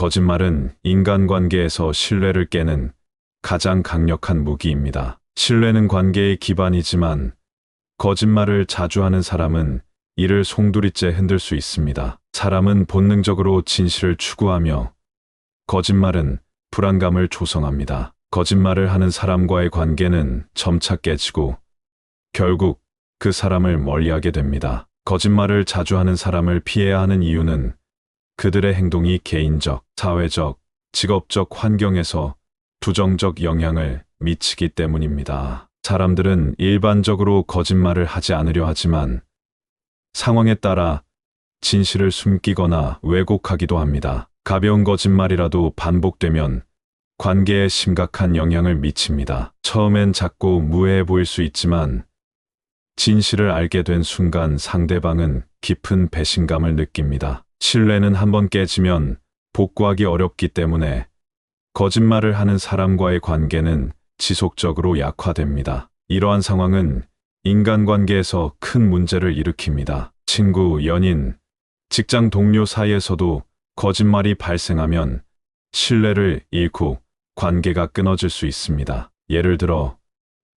거짓말은 인간관계에서 신뢰를 깨는 가장 강력한 무기입니다. 신뢰는 관계의 기반이지만 거짓말을 자주 하는 사람은 이를 송두리째 흔들 수 있습니다. 사람은 본능적으로 진실을 추구하며 거짓말은 불안감을 조성합니다. 거짓말을 하는 사람과의 관계는 점차 깨지고 결국 그 사람을 멀리하게 됩니다. 거짓말을 자주 하는 사람을 피해야 하는 이유는 그들의 행동이 개인적, 사회적, 직업적 환경에서 부정적 영향을 미치기 때문입니다. 사람들은 일반적으로 거짓말을 하지 않으려 하지만 상황에 따라 진실을 숨기거나 왜곡하기도 합니다. 가벼운 거짓말이라도 반복되면 관계에 심각한 영향을 미칩니다. 처음엔 작고 무해해 보일 수 있지만 진실을 알게 된 순간 상대방은 깊은 배신감을 느낍니다. 신뢰는 한번 깨지면 복구하기 어렵기 때문에 거짓말을 하는 사람과의 관계는 지속적으로 약화됩니다. 이러한 상황은 인간관계에서 큰 문제를 일으킵니다. 친구, 연인, 직장 동료 사이에서도 거짓말이 발생하면 신뢰를 잃고 관계가 끊어질 수 있습니다. 예를 들어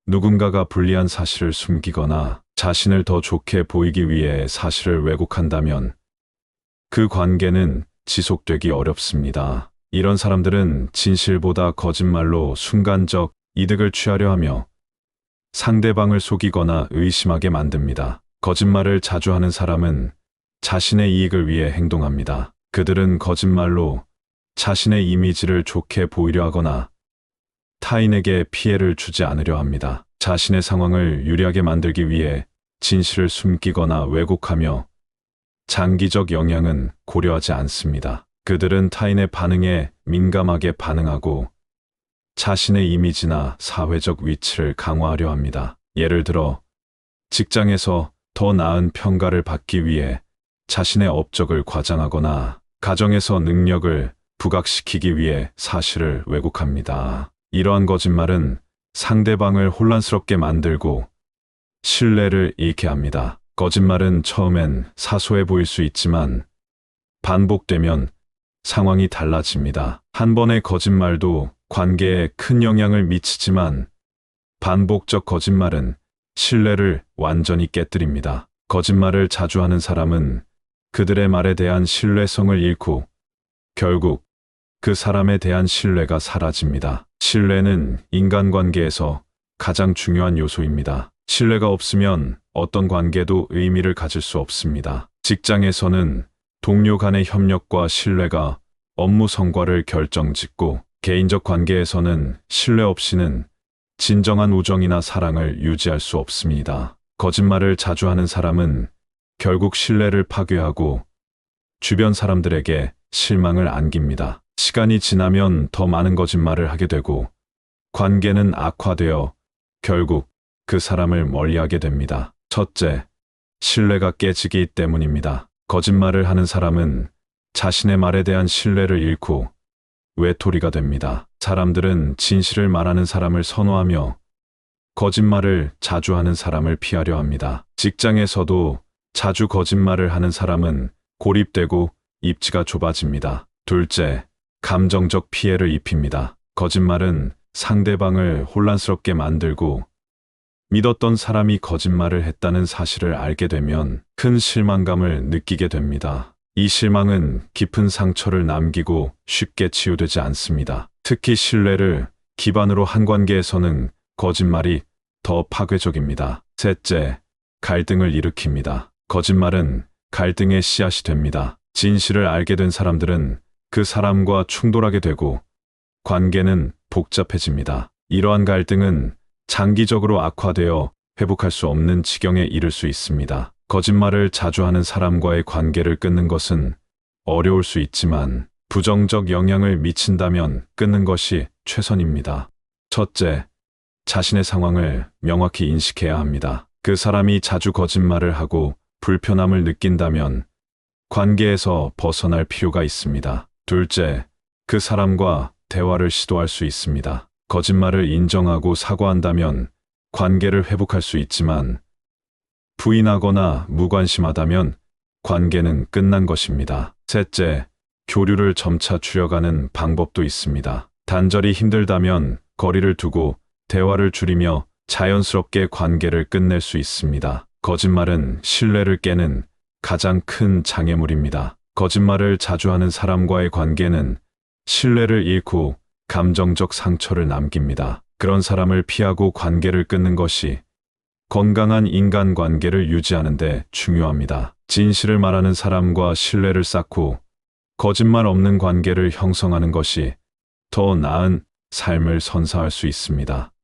누군가가 불리한 사실을 숨기거나 자신을 더 좋게 보이기 위해 사실을 왜곡한다면 그 관계는 지속되기 어렵습니다. 이런 사람들은 진실보다 거짓말로 순간적 이득을 취하려 하며 상대방을 속이거나 의심하게 만듭니다. 거짓말을 자주 하는 사람은 자신의 이익을 위해 행동합니다. 그들은 거짓말로 자신의 이미지를 좋게 보이려 하거나 타인에게 피해를 주지 않으려 합니다. 자신의 상황을 유리하게 만들기 위해 진실을 숨기거나 왜곡하며 장기적 영향은 고려하지 않습니다. 그들은 타인의 반응에 민감하게 반응하고 자신의 이미지나 사회적 위치를 강화하려 합니다. 예를 들어 직장에서 더 나은 평가를 받기 위해 자신의 업적을 과장하거나 가정에서 능력을 부각시키기 위해 사실을 왜곡합니다. 이러한 거짓말은 상대방을 혼란스럽게 만들고 신뢰를 잃게 합니다. 거짓말은 처음엔 사소해 보일 수 있지만 반복되면 상황이 달라집니다. 한 번의 거짓말도 관계에 큰 영향을 미치지만 반복적 거짓말은 신뢰를 완전히 깨뜨립니다. 거짓말을 자주 하는 사람은 그들의 말에 대한 신뢰성을 잃고 결국 그 사람에 대한 신뢰가 사라집니다. 신뢰는 인간관계에서 가장 중요한 요소입니다. 신뢰가 없으면 어떤 관계도 의미를 가질 수 없습니다. 직장에서는 동료 간의 협력과 신뢰가 업무 성과를 결정짓고 개인적 관계에서는 신뢰 없이는 진정한 우정이나 사랑을 유지할 수 없습니다. 거짓말을 자주 하는 사람은 결국 신뢰를 파괴하고 주변 사람들에게 실망을 안깁니다. 시간이 지나면 더 많은 거짓말을 하게 되고 관계는 악화되어 결국 그 사람을 멀리하게 됩니다. 첫째, 신뢰가 깨지기 때문입니다. 거짓말을 하는 사람은 자신의 말에 대한 신뢰를 잃고 외톨이가 됩니다. 사람들은 진실을 말하는 사람을 선호하며 거짓말을 자주 하는 사람을 피하려 합니다. 직장에서도 자주 거짓말을 하는 사람은 고립되고 입지가 좁아집니다. 둘째, 감정적 피해를 입힙니다. 거짓말은 상대방을 혼란스럽게 만들고 믿었던 사람이 거짓말을 했다는 사실을 알게 되면 큰 실망감을 느끼게 됩니다. 이 실망은 깊은 상처를 남기고 쉽게 치유되지 않습니다. 특히 신뢰를 기반으로 한 관계에서는 거짓말이 더 파괴적입니다. 셋째, 갈등을 일으킵니다. 거짓말은 갈등의 씨앗이 됩니다. 진실을 알게 된 사람들은 그 사람과 충돌하게 되고 관계는 복잡해집니다. 이러한 갈등은 장기적으로 악화되어 회복할 수 없는 지경에 이를 수 있습니다. 거짓말을 자주 하는 사람과의 관계를 끊는 것은 어려울 수 있지만 부정적 영향을 미친다면 끊는 것이 최선입니다. 첫째, 자신의 상황을 명확히 인식해야 합니다. 그 사람이 자주 거짓말을 하고 불편함을 느낀다면 관계에서 벗어날 필요가 있습니다. 둘째, 그 사람과 대화를 시도할 수 있습니다. 거짓말을 인정하고 사과한다면 관계를 회복할 수 있지만 부인하거나 무관심하다면 관계는 끝난 것입니다. 셋째, 교류를 점차 줄여가는 방법도 있습니다. 단절이 힘들다면 거리를 두고 대화를 줄이며 자연스럽게 관계를 끝낼 수 있습니다. 거짓말은 신뢰를 깨는 가장 큰 장애물입니다. 거짓말을 자주 하는 사람과의 관계는 신뢰를 잃고 감정적 상처를 남깁니다. 그런 사람을 피하고 관계를 끊는 것이 건강한 인간관계를 유지하는 데 중요합니다. 진실을 말하는 사람과 신뢰를 쌓고 거짓말 없는 관계를 형성하는 것이 더 나은 삶을 선사할 수 있습니다.